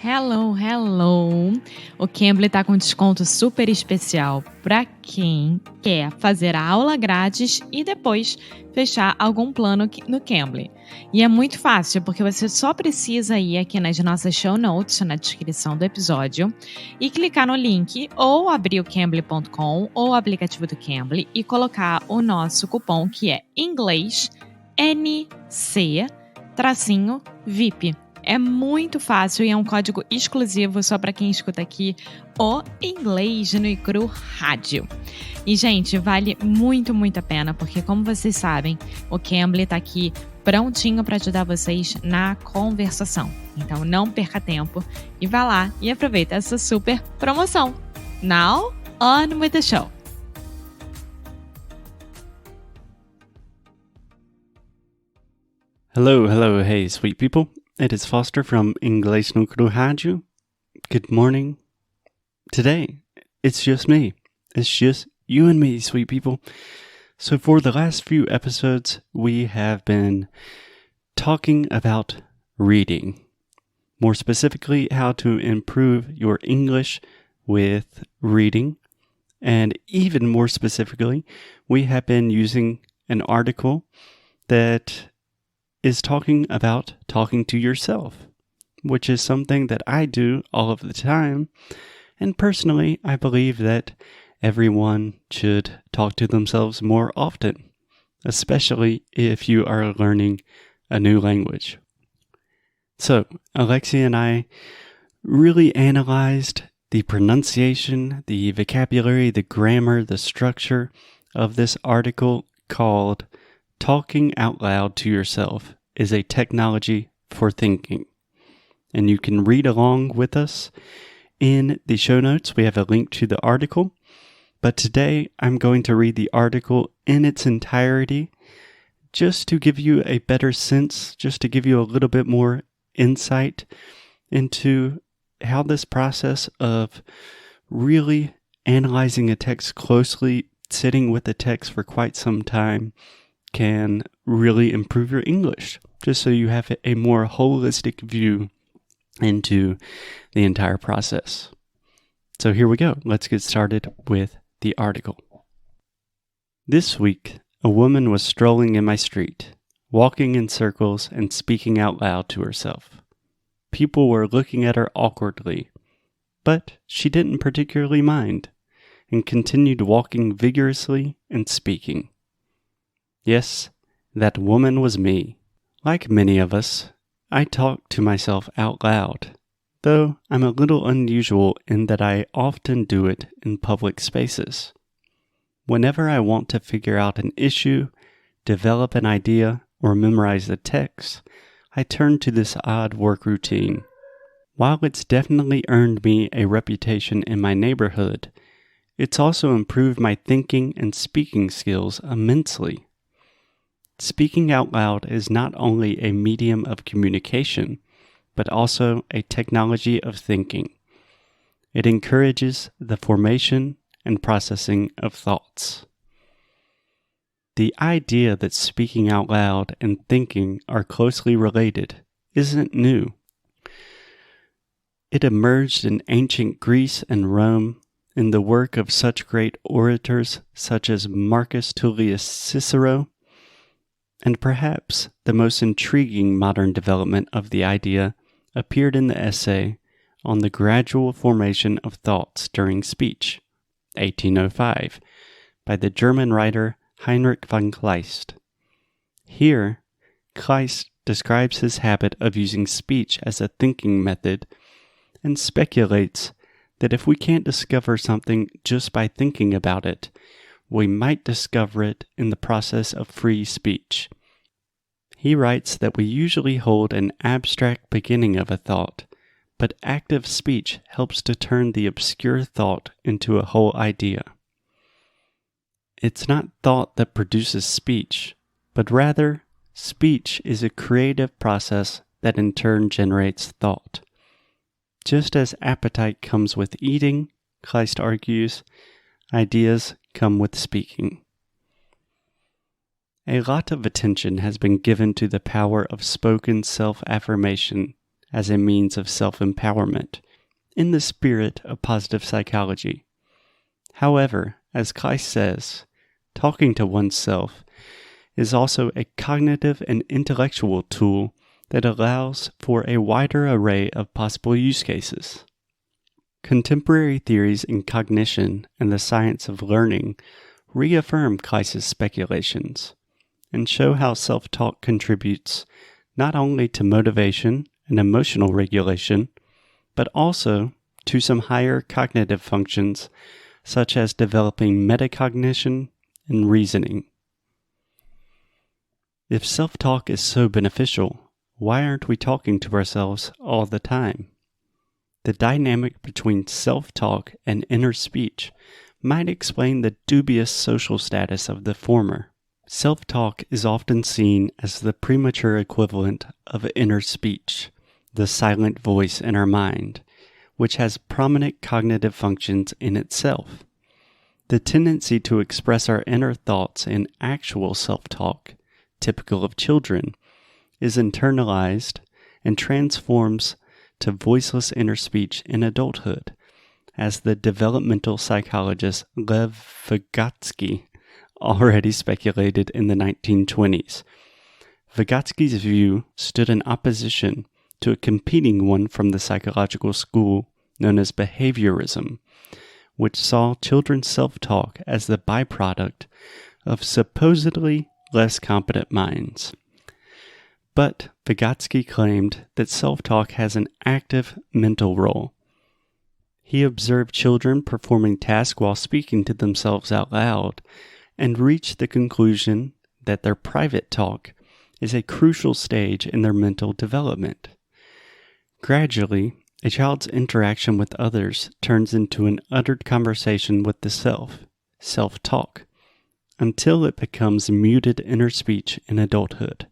Hello, hello! O Cambly tá com desconto super especial para quem quer fazer a aula grátis e depois fechar algum plano no Cambly. E é muito fácil, porque você só precisa ir aqui nas nossas show notes, na descrição do episódio, e clicar no link ou abrir o cambly.com ou o aplicativo do Cambly e colocar o nosso cupom que é Inglês NC-VIP. É muito fácil e é um código exclusivo só para quem escuta aqui o Inglês no e Cru Rádio. E, gente, vale muito, muito a pena, porque, como vocês sabem, o Cambly tá aqui prontinho para ajudar vocês na conversação. Então, não perca tempo e vá lá e aproveita essa super promoção. Now, on with the show! Hello, hey, sweet people. It is Foster from Inglês no Rádio. Good morning. Today, it's just me. It's just you and me, sweet people. So for the last few episodes, we have been talking about reading. More specifically, how to improve your English with reading. And even more specifically, we have been using an article that is talking about talking to yourself, which is something that I do all of the time. And personally, I believe that everyone should talk to themselves more often, especially if you are learning a new language. So, Alexia and I really analyzed the pronunciation, the vocabulary, the grammar, the structure of this article called Talking Out Loud to Yourself is a Technology for Thinking. And you can read along with us in the show notes. We have a link to the article. But today I'm going to read the article in its entirety just to give you a better sense, just to give you a little bit more insight into how this process of really analyzing a text closely, sitting with the text for quite some time, can really improve your English, just so you have a more holistic view into the entire process. So here we go. Let's get started with the article. This week, a woman was strolling in my street, walking in circles and speaking out loud to herself. People were looking at her awkwardly, but she didn't particularly mind, and continued walking vigorously and speaking. Yes, that woman was me. Like many of us, I talk to myself out loud, though I'm a little unusual in that I often do it in public spaces. Whenever I want to figure out an issue, develop an idea, or memorize a text, I turn to this odd work routine. While it's definitely earned me a reputation in my neighborhood, it's also improved my thinking and speaking skills immensely. Speaking out loud is not only a medium of communication, but also a technology of thinking. It encourages the formation and processing of thoughts. The idea that speaking out loud and thinking are closely related isn't new. It emerged in ancient Greece and Rome in the work of such great orators such as Marcus Tullius Cicero, and perhaps the most intriguing modern development of the idea appeared in the essay on the gradual formation of thoughts during speech, 1805, by the German writer Heinrich von Kleist. Here, Kleist describes his habit of using speech as a thinking method and speculates that if we can't discover something just by thinking about it, we might discover it in the process of free speech. He writes that we usually hold an abstract beginning of a thought, but active speech helps to turn the obscure thought into a whole idea. It's not thought that produces speech, but rather, speech is a creative process that in turn generates thought. Just as appetite comes with eating, Kleist argues, ideas come with speaking. A lot of attention has been given to the power of spoken self-affirmation as a means of self-empowerment in the spirit of positive psychology. However, as Kleist says, talking to oneself is also a cognitive and intellectual tool that allows for a wider array of possible use cases. Contemporary theories in cognition and the science of learning reaffirm Kleist's speculations and show how self-talk contributes not only to motivation and emotional regulation, but also to some higher cognitive functions such as developing metacognition and reasoning. If self-talk is so beneficial, why aren't we talking to ourselves all the time? The dynamic between self-talk and inner speech might explain the dubious social status of the former. Self-talk is often seen as the premature equivalent of inner speech, the silent voice in our mind, which has prominent cognitive functions in itself. The tendency to express our inner thoughts in actual self-talk, typical of children, is internalized and transforms to voiceless inner speech in adulthood, as the developmental psychologist Lev Vygotsky already speculated in the 1920s. Vygotsky's view stood in opposition to a competing one from the psychological school known as behaviorism, which saw children's self-talk as the byproduct of supposedly less competent minds. But Vygotsky claimed that self-talk has an active mental role. He observed children performing tasks while speaking to themselves out loud and reached the conclusion that their private talk is a crucial stage in their mental development. Gradually, a child's interaction with others turns into an uttered conversation with the self-talk, until it becomes muted inner speech in adulthood.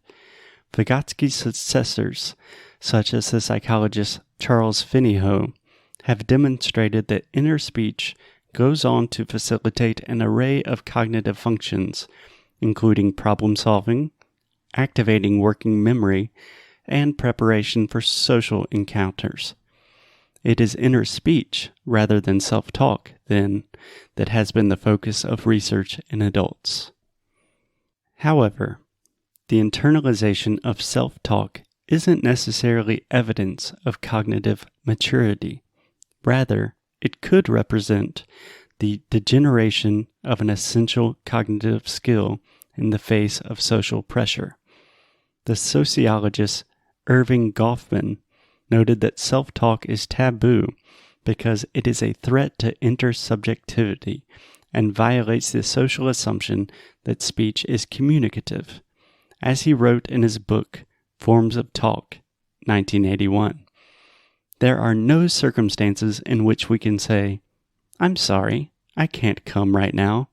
Vygotsky's successors, such as the psychologist Charles Finneyhoe, have demonstrated that inner speech goes on to facilitate an array of cognitive functions, including problem solving, activating working memory, and preparation for social encounters. It is inner speech, rather than self-talk, then, that has been the focus of research in adults. However, the internalization of self-talk isn't necessarily evidence of cognitive maturity. Rather, it could represent the degeneration of an essential cognitive skill in the face of social pressure. The sociologist Irving Goffman noted that self-talk is taboo because it is a threat to intersubjectivity and violates the social assumption that speech is communicative, as he wrote in his book, Forms of Talk, 1981. There are no circumstances in which we can say, "I'm sorry, I can't come right now.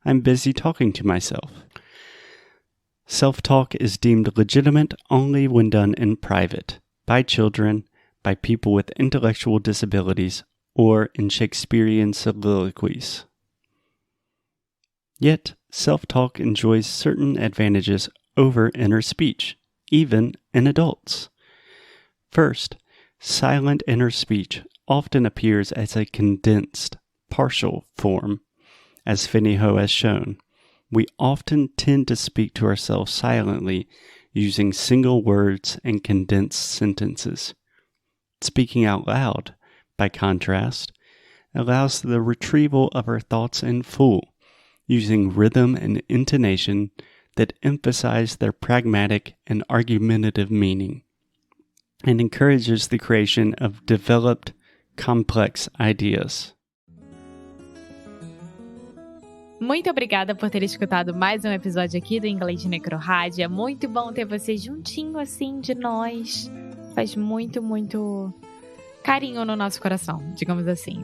I'm busy talking to myself." Self-talk is deemed legitimate only when done in private, by children, by people with intellectual disabilities, or in Shakespearean soliloquies. Yet, self-talk enjoys certain advantages over inner speech, even in adults. First, silent inner speech often appears as a condensed, partial form. As Finneyhoe has shown, we often tend to speak to ourselves silently using single words and condensed sentences. Speaking out loud, by contrast, allows the retrieval of our thoughts in full, using rhythm and intonation that emphasize their pragmatic and argumentative meaning, and encourages the creation of developed, complex ideas. Muito obrigada por ter escutado mais um episódio aqui do Inglês de Necrorádio. É muito bom ter você juntinho assim de nós. Faz muito, muito carinho no nosso coração, digamos assim.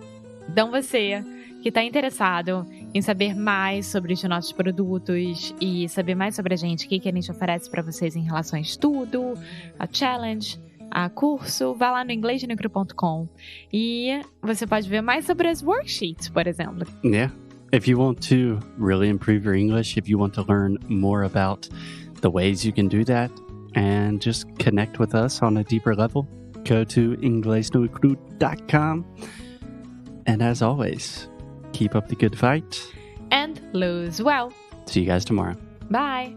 Então você que está interessado em saber mais sobre os nossos produtos e saber mais sobre a gente, o que a gente oferece para vocês em relação a estudo, a challenge, a curso, vá lá no inglesdenecro.com e você pode ver mais sobre as worksheets, por exemplo. Yeah. If you want to really improve your English, if you want to learn more about the ways you can do that and just connect with us on a deeper level, go to inglesnocru.com. And as always, keep up the good fight. And lose well. See you guys tomorrow. Bye.